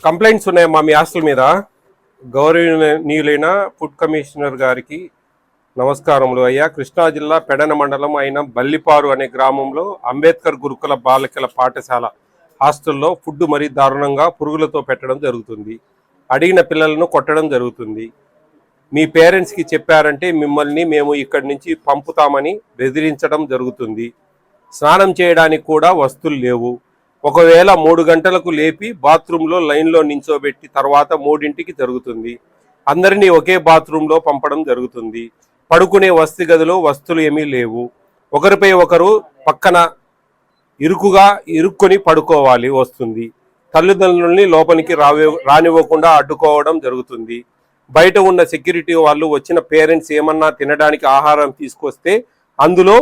Complaints ఉన్నాయమ్మా మీ hostel మీద. గౌరవనీయులైన ఫుడ్ కమిషనర్ గారికి నమస్కారములు. అయ్యా, కృష్ణా జిల్లా పెడన మండలం అయిన బల్లిపారు అనే గ్రామంలో అంబేద్కర్ గురుకుల బాలికల పాఠశాల హాస్టల్లో ఫుడ్ మరీ దారుణంగా పురుగులతో పెట్టడం జరుగుతుంది. అడిగిన పిల్లలను కొట్టడం జరుగుతుంది. మీ పేరెంట్స్కి చెప్పారంటే మిమ్మల్ని మేము ఇక్కడి నుంచి పంపుతామని బెదిరించడం జరుగుతుంది. స్నానం చేయడానికి కూడా వస్తువులు లేవు. ఒకవేళ 3 గంటలకు లేపి బాత్రూంలో లైన్లో నించోబెట్టి తర్వాత 3ంటికి జరుగుతుంది. అందరినీ ఒకే బాత్రూంలో పంపడం జరుగుతుంది. పడుకునే వసతి గదిలో వస్తువులు ఏమీ లేవు. ఒకరిపై ఒకరు పక్కన ఇరుక్కొని పడుకోవాలి వస్తుంది. తల్లిదండ్రుల్ని లోపలికి రానివ్వకుండా అడ్డుకోవడం జరుగుతుంది. బయట ఉన్న సెక్యూరిటీ వాళ్ళు వచ్చిన పేరెంట్స్ ఏమన్నా తినడానికి ఆహారం తీసుకొస్తే అందులో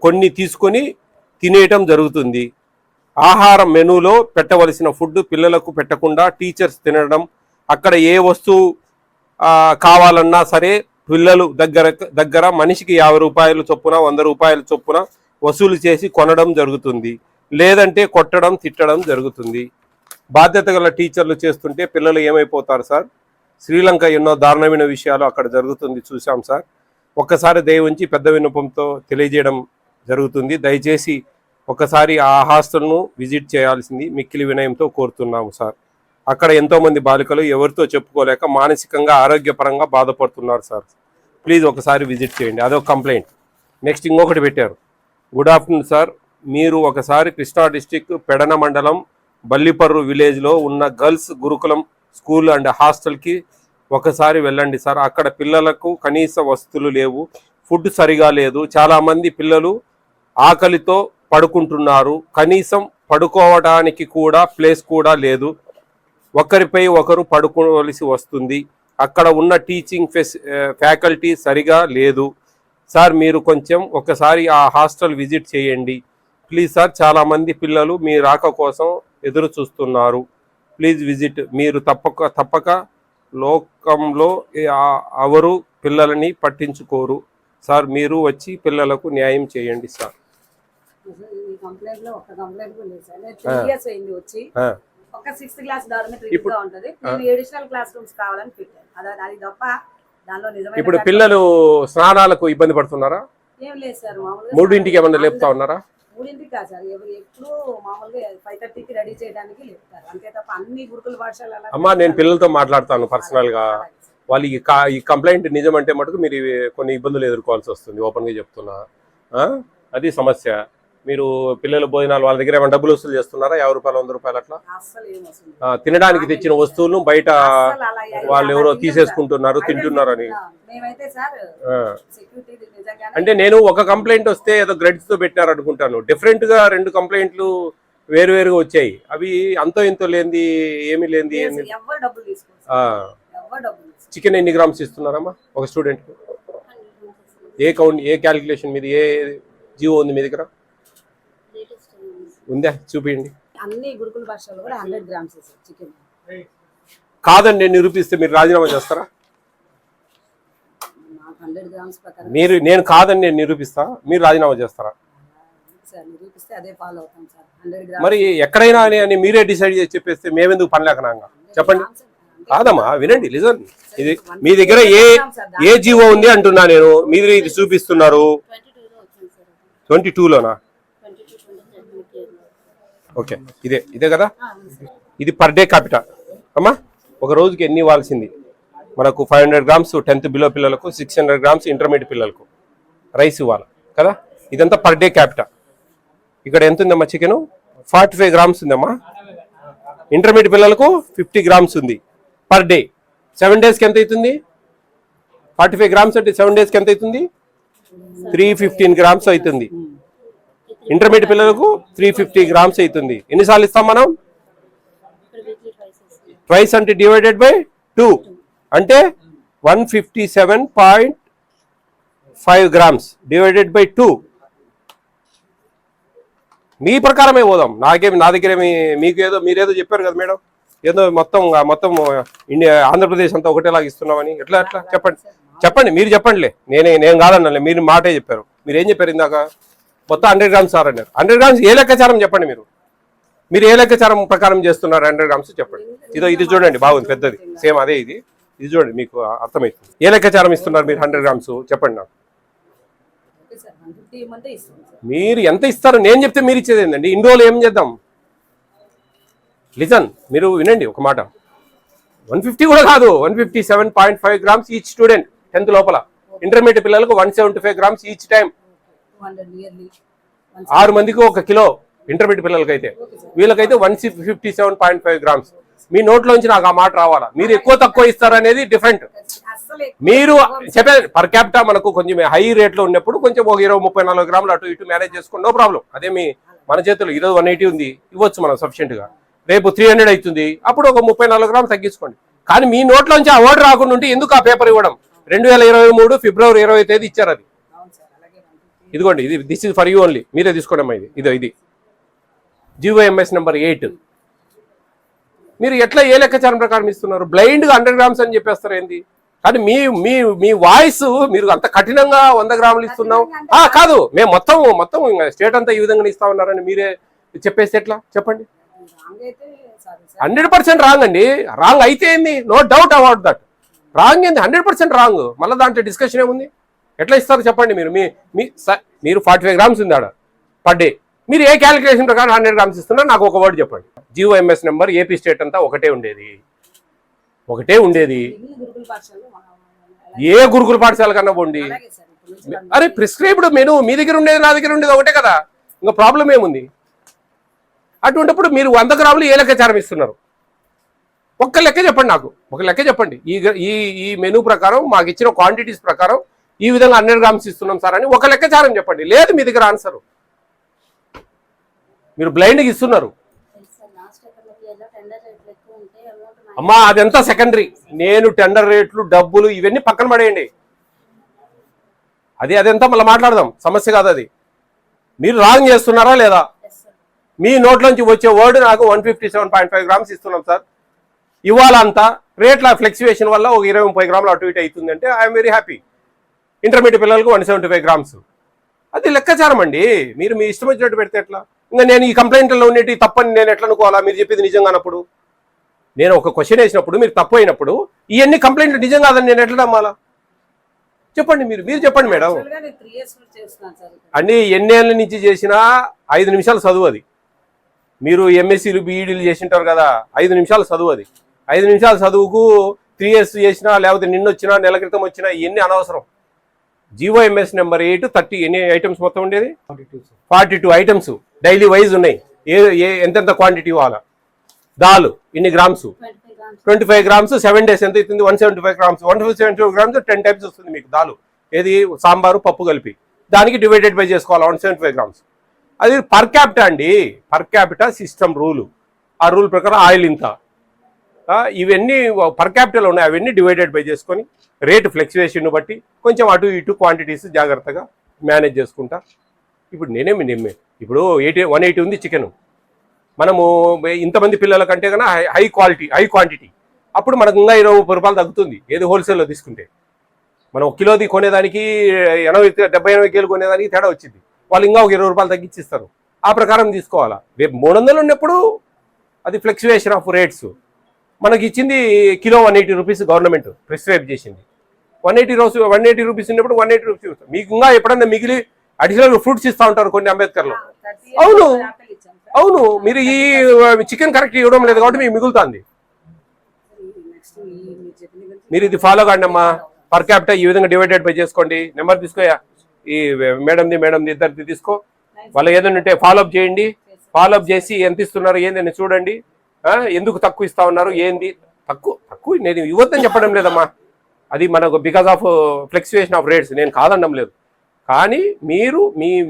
కొన్ని తీసుకొని తినేయటం జరుగుతుంది. ఆహారం మెనూలో పెట్టవలసిన ఫుడ్ పిల్లలకు పెట్టకుండా టీచర్స్ తినడం, అక్కడ ఏ వస్తువు కావాలన్నా సరే పిల్లలు దగ్గర మనిషికి 50 రూపాయలు చొప్పున 100 రూపాయల చొప్పున వసూలు చేసి కొనడం జరుగుతుంది. లేదంటే కొట్టడం తిట్టడం జరుగుతుంది. బాధ్యత గల టీచర్లు చేస్తుంటే పిల్లలు ఏమైపోతారు సార్? శ్రీలంక ఎన్నో దారుణమైన విషయాలు అక్కడ జరుగుతుంది, చూసాం సార్. ఒక్కసారి దయ ఉంచి పెద్ద విన్నపంతో తెలియజేయడం జరుగుతుంది. దయచేసి ఒకసారి ఆ హాస్టల్ను విజిట్ చేయాల్సింది మిక్కిలి వినయంతో కోరుతున్నాము సార్. అక్కడ ఎంతోమంది బాలికలు ఎవరితో చెప్పుకోలేక మానసికంగా ఆరోగ్యపరంగా బాధపడుతున్నారు సార్. ప్లీజ్ ఒకసారి విజిట్ చేయండి. అదొక కంప్లైంట్. నెక్స్ట్ ఇంకొకటి పెట్టారు. గుడ్ ఆఫ్టర్నూన్ సార్, మీరు ఒకసారి కృష్ణా డిస్టిక్ పెడన మండలం బల్లిపర్రు విలేజ్లో ఉన్న గర్ల్స్ గురుకులం స్కూల్ అండ్ హాస్టల్కి ఒకసారి వెళ్ళండి సార్. అక్కడ పిల్లలకు కనీస వసతులు లేవు, ఫుడ్ సరిగా లేదు. చాలామంది పిల్లలు ఆకలితో పడుకుంటున్నారు. కనీసం పడుకోవడానికి కూడా ప్లేస్ కూడా లేదు. ఒకరిపై ఒకరు పడుకోవలసి వస్తుంది. అక్కడ ఉన్న టీచింగ్ ఫ్యాకల్టీ సరిగా లేదు సార్. మీరు కొంచెం ఒకసారి ఆ హాస్టల్ విజిట్ చేయండి ప్లీజ్ సార్. చాలామంది పిల్లలు మీ రాక కోసం ఎదురు చూస్తున్నారు. Please visit. మీరు తప్పక లోకంలో ఎవరు పిల్లలని పట్టించుకోరు సార్. మీరు వచ్చి పిల్లలకు న్యాయం చేయండి సార్. ఇప్పుడు పిల్లలు స్నానాలకు ఇబ్బంది పడుతున్నారా? 3ంటికి ఏమన్నా లేపుతా ఉన్నారా? 3ంటికి కాదు సార్, ఎప్పుడు మామూలుగా 5:30కి రెడీ చేయడానికి లేపుతారు అంతే తప్ప అన్ని గురుకుల పాఠశాలలు. అమ్మా, నేను పిల్లలతో మాట్లాడతాను పర్సనల్ గా. వాళ్ళు ఈ కంప్లైంట్ నిజమంటే మటుకు మీరు కొన్ని ఇబ్బందులు ఎదుర్కోవాల్సి వస్తుంది. ఓపెన్ గా చెప్తున్నా, అది సమస్య. మీరు పిల్లల భోజనాలు వాళ్ళ దగ్గర ఏమైనా డబ్బులు వసూలు చేస్తున్నారా? 50 రూపాయలు 100 రూపాయలు అట్లా? తినడానికి తెచ్చిన వస్తువులను బయట వాళ్ళు ఎవరో తీసేసుకుంటున్నారు, తింటున్నారని. అంటే నేను ఒక కంప్లైంట్ వస్తే ఏదో గ్రెడ్స్ తో పెట్టారు అనుకుంటాను. డిఫరెంట్ గా 2 కంప్లైంట్లు వేరువేరుగా వచ్చాయి. అవి అంతో ఇంతో లేనిది ఏమీ లేనిది. చికెన్ ఎన్ని గ్రామ్స్ ఇస్తున్నారమ్మా ఒక స్టూడెంట్? ఏ క్యాలిక్యులేషన్ మీది? ఏ జీవో ఉంది మీ దగ్గర? ఉందా? చూపించండి. అన్ని గురుకుల భాషల్లో కూడా 100 గ్రామ్స్ చికెన్. కాదని నేను నిరూపిస్తే మీరు రాజీనామా చేస్తారా? నేను కాదని నేను నిరూపిస్తా, మీరు రాజీనామా చేస్తారా? మరి ఎక్కడైనా అని మీరే డిసైడ్ చేసి చెప్పేస్తే మేమెందుకు పనిలేకనాగా? చెప్పండి. కాదమ్మా, వినండి, లిజన్. ఇది మీ దగ్గర ఏ జీవో ఉంది అంటున్నా నేను. మీరు ఇది చూపిస్తున్నారు 22లోనా? ఓకే, ఇదే కదా. ఇది పర్ డే క్యాపిటా అమ్మా. ఒక రోజుకి ఎన్ని ఇవ్వాల్సింది మనకు? 500 గ్రామ్స్ 10th బిలో పిల్లలకు, 600 గ్రామ్స్ ఇంటర్మీడియట్ పిల్లలకు రైస్ ఇవ్వాలి కదా. ఇదంతా పర్ డే క్యాపిటా. ఇక్కడ ఎంత ఉందమ్మా? చికెన్ 45 గ్రామ్స్ ఉందమ్మా. ఇంటర్మీడియట్ పిల్లలకు 50 గ్రామ్స్ ఉంది పర్ డే. 7 డేస్కి ఎంత అవుతుంది? 45 గ్రామ్స్ అంటే 7 డేస్కి ఎంత అవుతుంది? 315 గ్రామ్స్ అవుతుంది. ఇంటర్మీడియట్ పిల్లలకు 350 గ్రామ్స్ అవుతుంది. ఎన్నిసార్లు ఇస్తాం మనం? ట్వైస్ అంటే డివైడెడ్ బై 2 అంటే 157.5 గ్రామ్స్ డివైడెడ్ బై 2. మీ ప్రకారమే పోదాం. నా దగ్గర మీరేదో చెప్పారు కదా మేడం, ఏదో మొత్తం ఇండియా ఆంధ్రప్రదేశ్ అంతా ఒకటేలాగా ఇస్తున్నామని. ఎట్లా చెప్పండి. మీరు చెప్పండిలే. నేను కాదన్నా, మీరు మాటే చెప్పారు. మీరు ఏం చెప్పారు ఇందాక? మొత్తం 100 గ్రామ్స్ సార్ అన్నారు. 100 గ్రామ్స్ ఏ లెక్కాచారం చెప్పండి మీరు ఏ లెక్కాచారం ప్రకారం చేస్తున్నారు 100 గ్రామ్స్ చెప్పండి. ఇది చూడండి బాగుంది, పెద్దది సేమ్ అదే ఇది చూడండి, మీకు అర్థమవుతుంది. ఏ లెక్కాచారం ఇస్తున్నారు మీరు 100 గ్రామ్స్ చెప్పండి నాకు. మీరు ఎంత ఇస్తారు నేను చెప్తే మీరు ఇచ్చేది ఏంటండి? ఇన్ని రోజులు ఏం చేద్దాం? లిజన్, మీరు వినండి ఒక మాట. 150 కూడా కాదు, 157.5 గ్రామ్స్ ఈచ్ స్టూడెంట్ 10th లోపల. ఇంటర్మీడియట్ పిల్లలకు 175 గ్రామ్స్ ఈచ్ టైం. 6 మందికి 1 కిలో ఇంటర్మీడియట్ పిల్లలకి అయితే, వీళ్ళకైతే 157.5 గ్రామ్స్. మీ నోట్లోంచి నాకు ఆ మాట రావాలా. మీరు ఎక్కువ తక్కువ ఇస్తారనేది డిఫరెంట్. మీరు చెప్పేది పర్ క్యాపిటా మనకు కొంచెం హై రేట్లో ఉన్నప్పుడు కొంచెం ఒక 20-34 గ్రాములు అటు ఇటు మేనేజ్ చేసుకోండి, నో ప్రాబ్లం. అదేమి మన చేతులు ఈరోజు 180 ఉంది, ఇవ్వచ్చు మనం సఫిషియెంట్ గా. రేపు 300 అవుతుంది, అప్పుడు ఒక 34 గ్రాములు తగ్గించుకోండి. కానీ మీ నోట్లోంచి ఆ ఓర్డర్ రాకుండా ఉంటే ఎందుకు ఆ పేపర్ ఇవ్వడం? 2023 ఫిబ్రవరి 20వ తేదీ ఇచ్చారు అది. ఇదిగోండి, ఇది this is for you only, మీరే తీసుకోండి అమ్మా. ఇది GOMS నెంబర్ 8. మీరు ఎట్లా ఏ లెక్కాచారం ప్రకారం ఇస్తున్నారు? బ్లైండ్ గా 100 గ్రామ్స్ అని చెప్పేస్తారు ఏంది? కానీ మీ వాయిస్ మీరు అంత కఠినంగా 100 గ్రాములు ఇస్తున్నాం కాదు, మేము మొత్తం స్టేట్ అంతా ఈ విధంగా ఇస్తా ఉన్నారని మీరే చెప్పేస్తే ఎట్లా చెప్పండి? 100% రాంగ్ అండి. రాంగ్ అయితే ఏంది? No doubt about that. Wrong ఏంది? 100% రాంగ్. మళ్ళీ దాంట్లో డిస్కషన్ ఏముంది? ఎట్లా ఇస్తారు చెప్పండి? మీరు 45 గ్రామ్స్ ఉంది ఆడ పర్ డే. మీరు ఏ క్యాలిక్యులేషన్ ప్రకారం 100 గ్రామ్స్ ఇస్తున్నారు నాకు ఒక వర్డ్ చెప్పండి. GOMS నెంబర్ ఏపీ స్టేట్ అంతా ఒకటే ఉండేది. ఏ గురుకుల పాఠశాల కన్నా పోండి. అరే ప్రిస్క్రైబ్డ్ మెనూ మీ దగ్గర ఉండేది నా దగ్గర ఉండేది ఒకటే కదా, ఇంకా ప్రాబ్లం ఏముంది? అటువంటిప్పుడు మీరు 100 గ్రాములు ఏ లెక్కాచారం ఇస్తున్నారు? ఒక్క లెక్క చెప్పండి నాకు, ఒక లెక్క చెప్పండి. ఈ మెనూ ప్రకారం మాకు ఇచ్చిన క్వాంటిటీస్ ప్రకారం ఈ విధంగా 100 గ్రామ్స్ ఇస్తున్నాం సార్ అని ఒక లెక్కాచారం చెప్పండి. లేదు మీ దగ్గర ఆన్సర్, మీరు బ్లైండ్గా ఇస్తున్నారు. అమ్మా అదంతా సెకండరీ. నేను టెండర్ రేట్లు డబ్బులు ఇవన్నీ పక్కన పడేయండి, అదంతా మళ్ళీ మాట్లాడదాం, సమస్య కాదు అది. మీరు రాంగ్ చేస్తున్నారా లేదా? మీ నోట్లోంచి వచ్చే వర్డ్ నాకు 157.5 గ్రామ్స్ ఇస్తున్నాం సార్, ఇవాళ అంతా రేట్ల ఫ్లెక్చువేషన్ వల్ల ఒక 20-30 గ్రాములు అటు ఇటు అవుతుంది అంటే ఐఎమ్ వెరీ హ్యాపీ. ఇంటర్మీడియట్ పిల్లలకు 175 గ్రామ్స్, అది లెక్కాచారం అండి. మీరు మీ ఇష్టం వచ్చినట్టు పెడితే ఎట్లా? ఇంకా నేను ఈ కంప్లైంట్లో ఉండేటి తప్పని నేను ఎట్లా అనుకోవాలా? మీరు చెప్పేది నిజంగా అన్నప్పుడు, నేను ఒక క్వశ్చన్ వేసినప్పుడు మీరు తప్పు అయినప్పుడు ఇవన్నీ కంప్లైంట్లు నిజం కాదని నేను ఎట్లా నమ్మాలా? చెప్పండి, మీరు చెప్పండి మేడం. అన్ని ఎన్నేళ్ళ నుంచి చేసినా 5 నిమిషాలు చదువు అది. మీరు MScలు BEdలు చేసింటారు కదా, 5 నిమిషాలు చదువు అది. 5 నిమిషాల చదువుకు 3 years చేసినా లేకపోతే నిన్నొచ్చినా నెల క్రితం వచ్చినా ఇవన్నీ అనవసరం. GOMS నెంబర్ 8 30 ఎన్ని ఐటమ్స్ మొత్తం ఉండేది? 42 ఐటమ్స్ డైలీ వైజ్ ఉన్నాయి. ఎంతెంత క్వాంటిటీ ఇవ్వాలా? దాల్ ఇన్ని గ్రామ్స్, 25 గ్రామ్స్ 7 days ఎంత అవుతుంది? 175 గ్రామ్స్. 175 గ్రామ్స్ 10 టైమ్స్ వస్తుంది మీకు దాలు. ఏది? సాంబారు పప్పు కలిపి, దానికి డివైడెడ్ బై చేసుకోవాలి 175 గ్రామ్స్. అది పర్ క్యాపిటా అండి, పర్ క్యాపిటా సిస్టమ్ రూలు. ఆ రూల్ ప్రకారం ఆయిల్ ఇంత, ఇవన్నీ పర్ క్యాపిటల్ ఉన్నాయి, అవన్నీ డివైడెడ్ బై చేసుకొని రేటు ఫ్లెక్చువేషన్ బట్టి కొంచెం అటు ఇటు క్వాంటిటీస్ జాగ్రత్తగా మేనేజ్ చేసుకుంటా. ఇప్పుడు ఇప్పుడు 180 ఉంది చికెన్, మనము ఇంతమంది పిల్లల కంటే కన్నా హై క్వాంటిటీ, అప్పుడు మనకు ఇంకా 20-30 రూపాయలు తగ్గుతుంది. ఏది? హోల్సేల్లో తీసుకుంటే మనం 1 కిలోది కొనేదానికి 70-80 కేలు కొనేదానికి తేడా వచ్చింది. వాళ్ళు ఇంకా ఒక 20 రూపాయలు తగ్గించిస్తారు. ఆ ప్రకారం తీసుకోవాలా. రేపు 300 ఉన్నప్పుడు అది ఫ్లెక్చువేషన్ ఆఫ్ రేట్స్. మనకి ఇచ్చింది కిలో 180 రూపీస్ గవర్నమెంట్ ప్రిస్క్రైబ్ చేసింది. 180 రూపీస్ ఉన్నప్పుడు 180 రూపీస్. మీకు ఇంకా ఎప్పుడన్నా మిగిలి అడిషనల్ ఫ్రూట్స్ ఇస్తూ ఉంటారు కొన్ని అంబేద్కర్లో. అవును మీరు ఈ చికెన్ కరెక్ట్ ఇవ్వడం లేదు కాబట్టి మీకు మిగులుతుంది. మీరు ఇది ఫాలో కాండి అమ్మా. పర్ క్యాపిటా ఈ విధంగా డివైడెడ్ బై చేసుకోండి. నెంబర్ తీసుకోయా, ఈ మేడంది ఇద్దరిది తీసుకో. వాళ్ళు ఏదైనా ఉంటే ఫాలోఅప్ చేయండి. ఫాలోఅప్ చేసి ఎంత ఇస్తున్నారు ఏందని చూడండి. ఎందుకు తక్కువ ఇస్తా ఉన్నారు ఏంది? తక్కువ నేను ఇవ్వద్దని చెప్పడం లేదమ్మా, అది మనకు బికాస్ ఆఫ్ ఫ్లెక్చువేషన్ ఆఫ్ రేట్స్, నేను కాదనడం లేదు. కానీ మీరు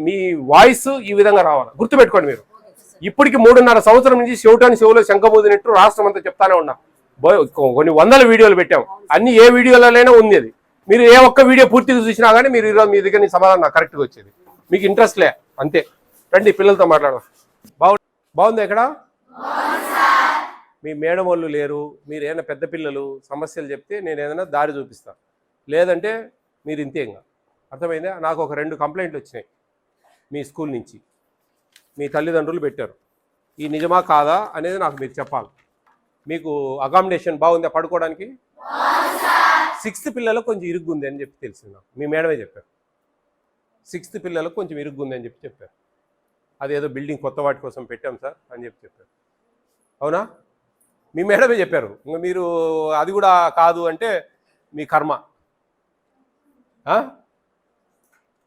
మీ వాయిస్ ఈ విధంగా రావాలి. గుర్తుపెట్టుకోండి, మీరు ఇప్పటికి 3.5 సంవత్సరం నుంచి చెవులో శంఖబూదినట్టు రాష్ట్రం అంతా చెప్తానే ఉన్నాం. కొన్ని 100 వీడియోలు పెట్టాం, అన్ని ఏ వీడియోలైనా ఉంది. అది మీరు ఏ ఒక్క వీడియో పూర్తిగా చూసినా కానీ మీరు ఈరోజు మీ దగ్గర సమాధానం నాకు కరెక్ట్గా వచ్చేది. మీకు ఇంట్రెస్ట్ లే అంతే. రండి పిల్లలతో మాట్లాడదాం. బాగుంది ఎక్కడ? మీ మేడం వాళ్ళు లేరు, మీరు ఏదైనా పెద్ద పిల్లలు సమస్యలు చెప్తే నేను ఏదైనా దారి చూపిస్తాను, లేదంటే మీరు ఇంతే. ఇంకా అర్థమైందా? నాకు ఒక 2 కంప్లైంట్లు వచ్చినాయి. మీ స్కూల్ నుంచి మీ తల్లిదండ్రులు పెట్టారు. ఈ నిజమా కాదా అనేది నాకు మీరు చెప్పాలి. మీకు అకామిడేషన్ బాగుందా పడుకోవడానికి? 6th పిల్లలకు కొంచెం ఇరుగ్గుంది అని చెప్పి తెలిసింది నాకు. మీ మేడమే చెప్పారు 6th పిల్లలకు కొంచెం ఇరుగ్గుంది అని చెప్పారు. అదేదో బిల్డింగ్ కొత్త వాటి కోసం పెట్టాం సార్ అని చెప్పారు. అవునా? మీ మేడమే చెప్పారు. ఇంకా మీరు అది కూడా కాదు అంటే మీ కర్మ.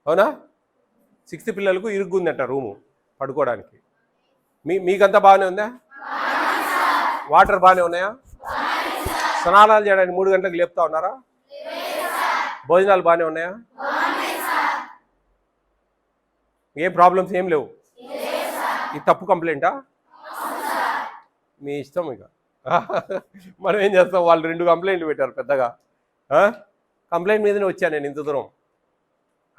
అవునా? 6th పిల్లలకు ఇరుగ్గుందంట రూము పడుకోవడానికి. మీకంతా బాగానే ఉందా? వాటర్ బాగానే ఉన్నాయా? స్నానాలు చేయడానికి 3 గంటలకు లేపుతా ఉన్నారా? భోజనాలు బాగానే ఉన్నాయా? ఏం ప్రాబ్లమ్స్ ఏం లేవు? ఇది తప్పు కంప్లైంటా? మీ ఇష్టం. ఇక మనం ఏం చేస్తాం? వాళ్ళు 2 కంప్లైంట్లు పెట్టారు పెద్దగా. కంప్లైంట్ మీదనే వచ్చాను నేను ఇంత దూరం.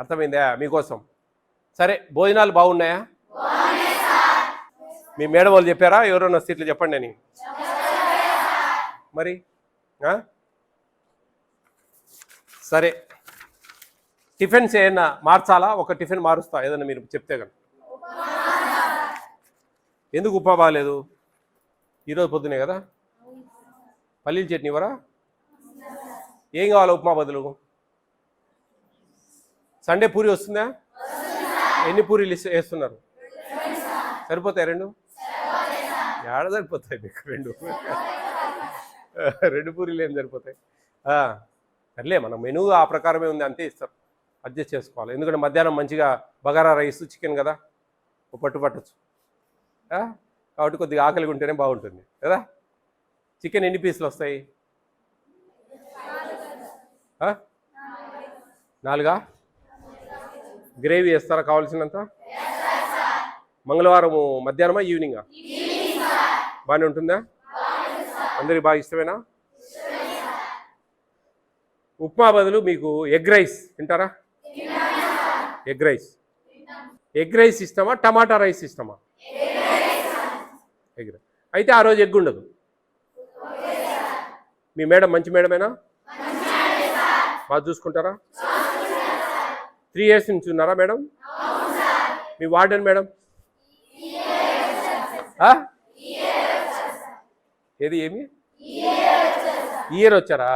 అర్థమైందా మీకోసం? సరే, భోజనాలు బాగున్నాయా? మీ మేడం వాళ్ళు చెప్పారా ఎవరైనా వస్తే ఇట్లా చెప్పండి అని? మరి సరే, టిఫిన్స్ ఏమన్నా మార్చాలా? ఒక టిఫిన్ మారుస్తా ఏదన్నా మీరు చెప్తే కనుక. ఎందుకు ఉప్మా బాగాలేదు? ఈరోజు పొద్దునే కదా. పల్లీల చట్నీ ఇవ్వరా? ఏం కావాలా ఉప్మా బదులు? సండే పూరి వస్తుందా? ఎన్ని పూరీలు వేస్తున్నారు? సరిపోతాయి 2? ఏడ సరిపోతాయి మీకు 2 పూరీలు ఏం సరిపోతాయి? సర్లే, మన మెనూ ఆ ప్రకారమే ఉంది, అంతే ఇస్తారు. అడ్జస్ట్ చేసుకోవాలి. ఎందుకంటే మధ్యాహ్నం మంచిగా బగారా రైస్ చికెన్ కదా, పట్టొచ్చు. కాబట్టి కొద్దిగా ఆకలిగా ఉంటేనే బాగుంటుంది కదా. చికెన్ ఎన్ని పీసులు వస్తాయి? 4? గ్రేవీ వేస్తారా కావాల్సినంత? మంగళవారం మధ్యాహ్నమా ఈవినింగా? బాగానే ఉంటుందా? అందరికి బాగా ఇష్టమేనా? ఉప్మా బదులు మీకు ఎగ్ రైస్ తింటారా? ఎగ్ రైస్ ఇష్టమా? టమాటా రైస్ ఇష్టమా? ఎగ్ రైస్ అయితే ఆ రోజు ఎగ్ ఉండదు. మీ మేడం మంచి మేడమేనా? బాగా చూసుకుంటారా? 3 years నుంచి ఉన్నారా మేడం? మీ వార్డెన్ మేడం ఏమి ఇయర్ వచ్చారా?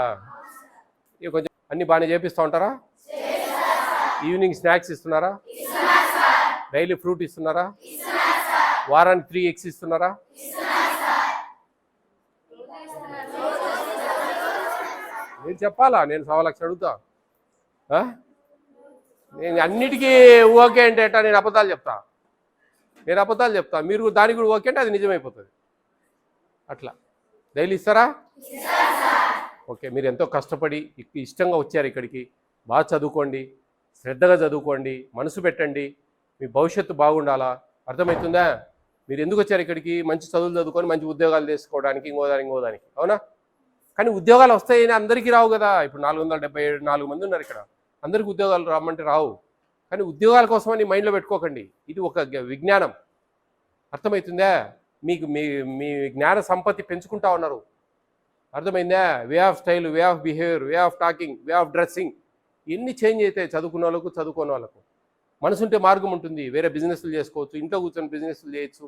ఇక కొంచెం అన్ని బాగానే చేపిస్తూ ఉంటారా? ఈవినింగ్ స్నాక్స్ ఇస్తున్నారా? డైలీ ఫ్రూట్ ఇస్తున్నారా? వారానికి 3 eggs ఇస్తున్నారా? మీరు చెప్పాలా? నేను 1.25 లక్షలు అడుగుతా. నేను అన్నిటికీ ఓకే అంటే నేను అబద్ధాలు చెప్తా. మీరు దానికి కూడా ఓకే అంటే అది నిజమైపోతుంది. అట్లా డైలీ ఇస్తారా? ఓకే, మీరు ఎంతో కష్టపడి ఇష్టంగా వచ్చారు ఇక్కడికి. బాగా చదువుకోండి, శ్రద్ధగా చదువుకోండి, మనసు పెట్టండి. మీ భవిష్యత్తు బాగుండాలా. అర్థమవుతుందా? మీరు ఎందుకు వచ్చారు ఇక్కడికి? మంచి చదువులు చదువుకొని మంచి ఉద్యోగాలు చేసుకోవడానికి, ఇంకోదానికి. అవునా? కానీ ఉద్యోగాలు వస్తాయని అందరికీ రావు కదా. ఇప్పుడు 474 మంది ఉన్నారు ఇక్కడ. అందరికీ ఉద్యోగాలు రమ్మంటే రావు. కానీ ఉద్యోగాల కోసమని మైండ్లో పెట్టుకోకండి. ఇది ఒక విజ్ఞానం. అర్థమవుతుందా? మీకు మీ జ్ఞాన సంపత్తి పెంచుకుంటా ఉన్నారు. అర్థమైందా? Way of style, way of behaviour, way of talking, way of dressing ఎన్ని చేంజ్ అవుతాయి చదువుకున్న వాళ్ళకు, చదువుకోని వాళ్ళకు. మనసుంటే మార్గం ఉంటుంది. వేరే బిజినెస్లు చేసుకోవచ్చు, ఇంట్లో కూర్చొని బిజినెస్లు చేయొచ్చు.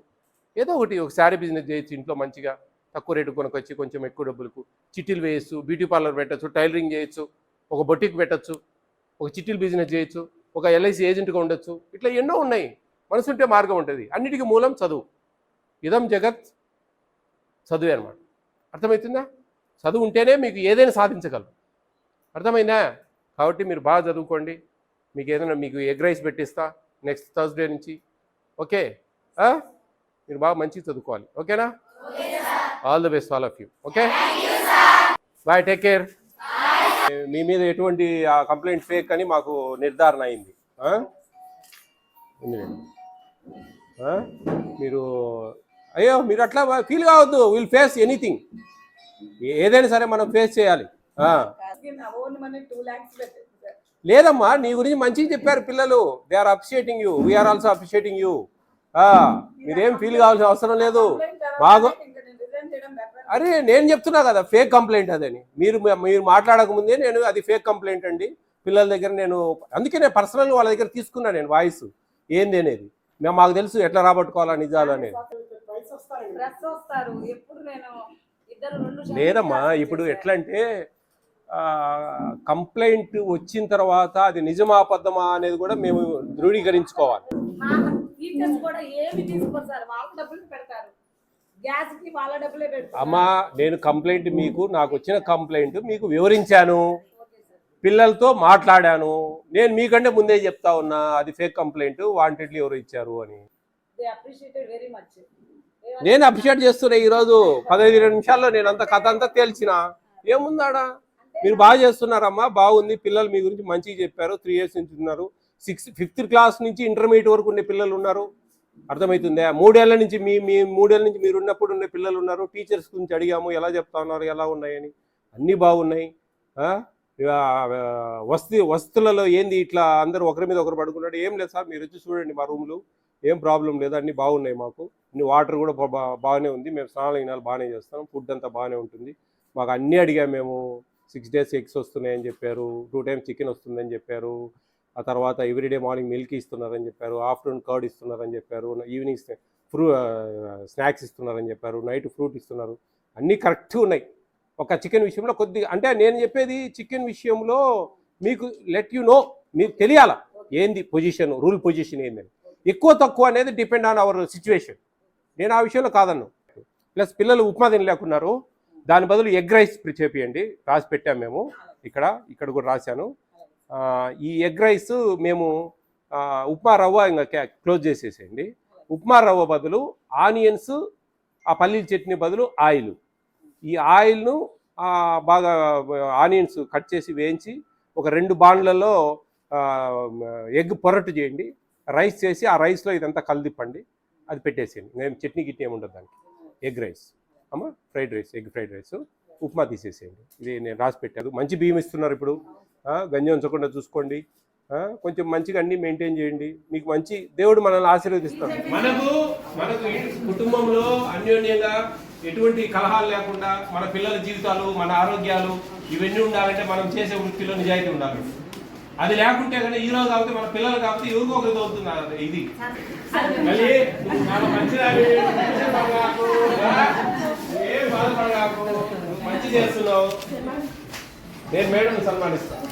ఏదో ఒకటి, ఒక శారీ బిజినెస్ చేయొచ్చు ఇంట్లో మంచిగా, తక్కువ రేటు కొనుక్కొచ్చి కొంచెం ఎక్కువ డబ్బులకు. చిట్టీలు వేయచ్చు, బ్యూటీ పార్లర్ పెట్టచ్చు, టైలరింగ్ చేయొచ్చు, ఒక బొటిక్ పెట్టచ్చు, ఒక చిట్టీలు బిజినెస్ చేయొచ్చు, ఒక ఎల్ఐసి ఏజెంట్గా ఉండొచ్చు. ఇట్లా ఎన్నో ఉన్నాయి. మనసుంటే మార్గం ఉంటుంది. అన్నిటికీ మూలం చదువు. ఇదం జగత్ చదువే అనమాట. అర్థమవుతుందా? చదువు ఉంటేనే మీకు ఏదైనా సాధించగలరు. అర్థమైందా? కాబట్టి మీరు బాగా చదువుకోండి. మీకు ఎగ్ రైస్ పెట్టిస్తా నెక్స్ట్ థర్స్డే నుంచి. ఓకే? మీరు బాగా మంచిగా చదువుకోవాలి. ఓకేనా? All the best all of you. Okay, bye, take care. మీ మీద ఎటువంటి కంప్లైంట్ ఫేక్ అని మాకు నిర్ధారణ అయింది. మీరు అట్లా ఫీల్ కావద్దు. Will face anything. ఏదైనా సరే మనం ఫేస్ చేయాలి. లేదమ్మా, నీ గురించి మంచిగా చెప్పారు పిల్లలు. They are appreciating you, we are also appreciating you. మీరేం ఫీల్ కావాల్సిన అవసరం లేదు. బాగా అరే, నేను చెప్తున్నా కదా ఫేక్ కంప్లైంట్ అదని. మీరు మాట్లాడకముందే అది ఫేక్ కంప్లైంట్ అండి పిల్లల దగ్గర. అందుకే నేను పర్సనల్ వాళ్ళ దగ్గర తీసుకున్నా నేను వాయిస్. ఏంది అనేది మాకు తెలుసు ఎట్లా రాబట్టుకోవాలా నిజాలు అనేది. డ్రెస్ వస్తారు ఎప్పుడు నేను ఇద్దరు రెండు లేదమ్మా, ఇప్పుడు ఎట్లా అంటే కంప్లైంట్ వచ్చిన తర్వాత అది నిజమా అబద్ధమా అనేది కూడా మేము ధృవీకరించుకోవాలి. టీచర్స్ కూడా ఏమి తీసుకోరు సార్, వాళ్ళ డబ్బులు పెడతారు, గ్యాస్ కి వాళ్ళ డబ్బులే పెడతారు. అమ్మా నేను కంప్లైంట్ నాకు వచ్చిన కంప్లైంట్ మీకు వివరించాను, పిల్లలతో మాట్లాడాను. నేను మీకంటే ముందే చెప్తా ఉన్నా అది ఫేక్ కంప్లైంట్, వాంటెడ్లీ ఎవరు ఇచ్చారు అని. Very much. నేను అప్రిషియేట్ చేస్తున్నా. ఈరోజు 15-20 నిమిషాల్లో నేను అంత కథ అంతా తేల్చిన. ఏముందాడా, మీరు బాగా చేస్తున్నారమ్మా, బాగుంది. పిల్లలు మీ గురించి మంచిగా చెప్పారు. 3 years నుంచి ఉన్నారు. 5th క్లాస్ నుంచి ఇంటర్మీడియట్ వరకు ఉండే పిల్లలు ఉన్నారు. అర్థమవుతుందా? 3 ఏళ్ల నుంచి మీ 3 ఏళ్ల నుంచి మీరు ఉన్నప్పుడు ఉండే పిల్లలు ఉన్నారు. టీచర్స్ గురించి అడిగాము, ఎలా చెప్తా ఉన్నారు, ఎలా ఉన్నాయని. అన్నీ బాగున్నాయి. వస్తువులలో ఏంది ఇట్లా అందరూ ఒకరి మీద ఒకరు పడుకున్నాడు? ఏం లేదు సార్, మీరు వచ్చి చూడండి మా రూమ్లు, ఏం ప్రాబ్లం లేదు, అన్నీ బాగున్నాయి. మాకు అన్ని వాటర్ కూడా బాగానే ఉంది, మేము స్నానాలు బాగానే చేస్తాం, ఫుడ్ అంతా బాగానే ఉంటుంది. మాకు అన్నీ అడిగాము మేము. 6 days ఎగ్స్ వస్తున్నాయని చెప్పారు, 2 times చికెన్ వస్తుందని చెప్పారు. ఆ తర్వాత ఎవ్రీడే మార్నింగ్ మిల్క్ ఇస్తున్నారని చెప్పారు, ఆఫ్టర్నూన్ కర్డ్ ఇస్తున్నారని చెప్పారు, ఈవినింగ్ స్నాక్స్ ఇస్తున్నారని చెప్పారు, నైట్ ఫ్రూట్ ఇస్తున్నారు. అన్నీ కరెక్ట్గా ఉన్నాయి. ఒక చికెన్ విషయంలో కొద్దిగా అంటే నేను చెప్పేది చికెన్ విషయంలో మీకు లెట్ యు నో, మీకు తెలియాలా ఏంది పొజిషన్, రూల్ పొజిషన్ ఏందని. ఎక్కువ తక్కువ అనేది డిపెండ్ ఆన్ అవర్ సిచ్యువేషన్. నేను ఆ విషయంలో కాదన్ను. ప్లస్ పిల్లలు ఉప్మా తినలేకున్నారు, దాని బదులు ఎగ్ రైస్ చేపియండి, రాసి పెట్టాము మేము. ఇక్కడ కూడా రాశాను. ఈ ఎగ్ రైస్ మేము ఉప్మా రవ్వ ఇంకా క్లోజ్ చేసేసేయండి. ఉప్మా రవ్వ బదులు ఆనియన్స్, ఆ పల్లీల చట్నీ బదులు ఆయిల్. ఈ ఆయిల్ను బాగా ఆనియన్స్ కట్ చేసి వేయించి ఒక 2 బాండ్లలో ఎగ్ పొరట్టు చేయండి, రైస్ చేసి ఆ రైస్లో ఇదంతా కలిదిప్పండి, అది పెట్టేసేయండి. నేను చట్నీ గిట్నీ ఏమి ఉండదు దానికి. ఎగ్ రైస్ అమ్మ, fried rice, egg fried rice, upma తీసేసేయండి. ఇది నేను రాసి పెట్టాను. మంచి బియ్యం ఇస్తున్నారు ఇప్పుడు, గంజి ఉంచకుండా చూసుకోండి. కొంచెం మంచిగా అన్ని మెయింటైన్ చేయండి, మీకు మంచి దేవుడు మనల్ని ఆశీర్వదిస్తాడు. మనకు కుటుంబంలో అన్యోన్యంగా ఎటువంటి కలహాలు లేకుండా మన పిల్లల జీవితాలు, మన ఆరోగ్యాలు ఇవన్నీ ఉండాలంటే మనం చేసే వృత్తిలో నిజాయితీ ఉండాలి. అది లేకుంటే కానీ ఈ రోజు కాబట్టి మన పిల్లలు కాబట్టి ఎవరికో ఒకరికి అవుతుంది. ఇది మళ్ళీ చాలా మంచిది, ఏం బాధపడగాకు, మంచి చేస్తున్నావు. నేను మేడం సన్మానిస్తాను.